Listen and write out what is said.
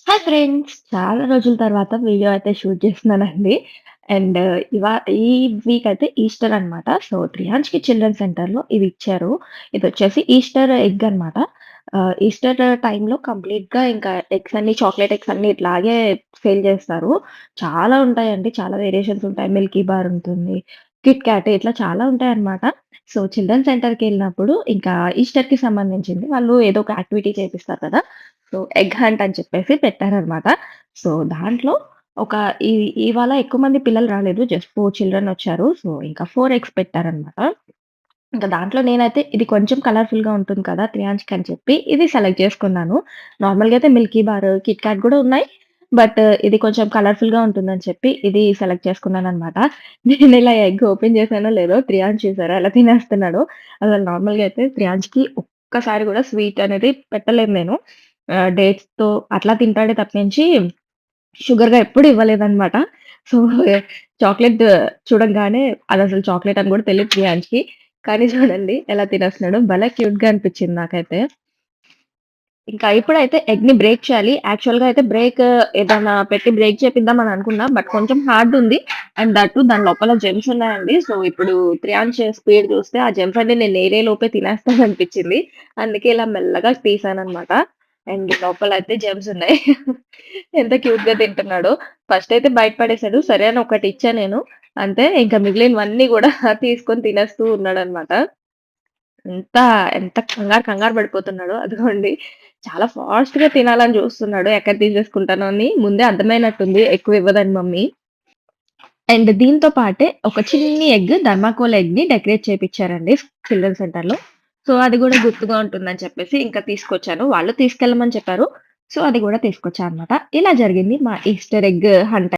Hi friends! చాలా రోజుల తర్వాత వీడియో అయితే షూట్ చేస్తున్నానండి. అండ్ ఇవా ఈ వీక్ అయితే ఈస్టర్ అనమాట. సో, త్రియాంష్‌కి చిల్డ్రన్ సెంటర్‌లో ఇది ఇచ్చారు. ఇదొచ్చేసి ఈస్టర్ ఎగ్ అనమాట. ఈస్టర్ టైమ్‌లో కంప్లీట్‌గా ఇంకా ఎగ్స్ అన్నీ చాక్లేట్ ఎగ్స్ అన్నీ ఇట్లాగే సేల్ చేస్తారు. చాలా ఉంటాయండి. చాలా వేరియేషన్స్ ఉంటాయి. మిల్కీ బార్ ఉంటుంది. కిట్ క్యాట్ ఇట్లా చాలా ఉంటాయన్నమాట. సో, చిల్డ్రన్ సెంటర్‌కెళ్ళినప్పుడు ఇంకా ఈస్టర్‌కి సంబంధించింది వాళ్ళు ఏదో ఒక యాక్టివిటీ చేపిస్తారు కదా! సో, ఎగ్ హంట్ అని చెప్పేసి పెట్టారనమాట. సో, దాంట్లో ఒక ఈ ఇవాళ ఎక్కువ మంది పిల్లలు రాలేదు. జస్ట్ 4 చిల్డ్రన్ వచ్చారు. సో, ఇంకా 4 ఎగ్స్ పెట్టారనమాట. ఇంక దాంట్లో నేనైతే ఇది కొంచెం కలర్‌ఫుల్‌గా ఉంటుంది కదా! త్రియాంష్‌కి అని చెప్పి ఇది సెలెక్ట్ చేసుకున్నాను. నార్మల్‌గా అయితే మిల్కీ బార్, కిట్ క్యాట్ గూడా ఉన్నాయి. బట్ ఇది కొంచెం కలర్‌ఫుల్‌గా ఉంటుందని చెప్పి ఇది సెలెక్ట్ చేసుకున్నాననమాట. నేనిలా ఎగ్ ఓపెన్ చేశానో లేదో త్రియాంష్ చూసారా ఎలా తినేస్తున్నాడో. అసలు నార్మల్‌గా అయితే త్రియాంష్‌కి ఒక్కసారి గూడా స్వీట్ అనేది పెట్టలేదు నేను. డేట్స్‌తో అట్లా తింటాడే తప్పించి షుగర్‌గా ఎప్పుడు ఇవ్వలేదనమాట. సో, చాక్లేట్ చూడంగానే అదసలు చాక్లేట్ అని గూడా తెలీదు ప్రియాంష్‌కి. కానీ చూడండి ఎలా తినేస్తున్నాడో భలే క్యూట్‌గా అనిపిచ్చింది నాకైతే. ఇంకా ఇప్పుడైతే ఎగ్‌ని బ్రేక్ చేయాలి. యాక్చువల్‌గా అయితే ఏదన్నా పెట్టి బ్రేక్ చేపిద్దామని అనుకున్నా. బట్ కొంచెం హార్డ్ ఉంది. అండ్ దట్ టూ దాని లోపల జెమ్స్ ఉన్నాయండి. సో, ఇప్పుడు త్రియాంష్ స్పీడ్ చూస్తే ఆ జెమ్స్ అన్ని నేను ఏరే లోపే తినేస్తాడనిపిచ్చింది. అందుకే ఇలా మెల్లగా తీసాననమాట. అండ్ లోపలయితే జెమ్స్ ఉన్నాయి. ఎంత క్యూట్‌గా తింటున్నాడో. ఫస్ట్ అయితే బయట పడేసాడు. సరే అని ఒకటిచ్చా నేను. అంతే ఇంకా మిగిలినవన్నీ గూడా తీసుకొని తినేస్తూ ఉన్నాడనమాట. ఎంత, ఎంత కంగారు పడిపోతున్నాడో అదిగోండి. చాలా ఫాస్ట్‌గా తినాలని జూస్తున్నాడు. ఎక్కడ తీసేసుకుంటానో అని ముందే అర్థమైనట్టుంది ఎక్కువ ఇవ్వదని మమ్మీ. అండ్ దీంతో పాటే ఒక చిన్ని ఎగ్ థర్మాకోల్ ఎగ్‌ని డెకరేట్ చేపిచ్చారండి చిల్డ్రన్ సెంటర్‌లో. సో, అది గూడా గుర్తుగా ఉంటుందని చెప్పేసి ఇంకా తీసుకొచ్చాను. వాళ్ళు తీసుకెళ్ళమని చెప్పారు. సో, అది గూడా తీసుకొచ్చా అనమాట. ఇలా జరిగింది మా ఈస్టర్ ఎగ్ హంట్.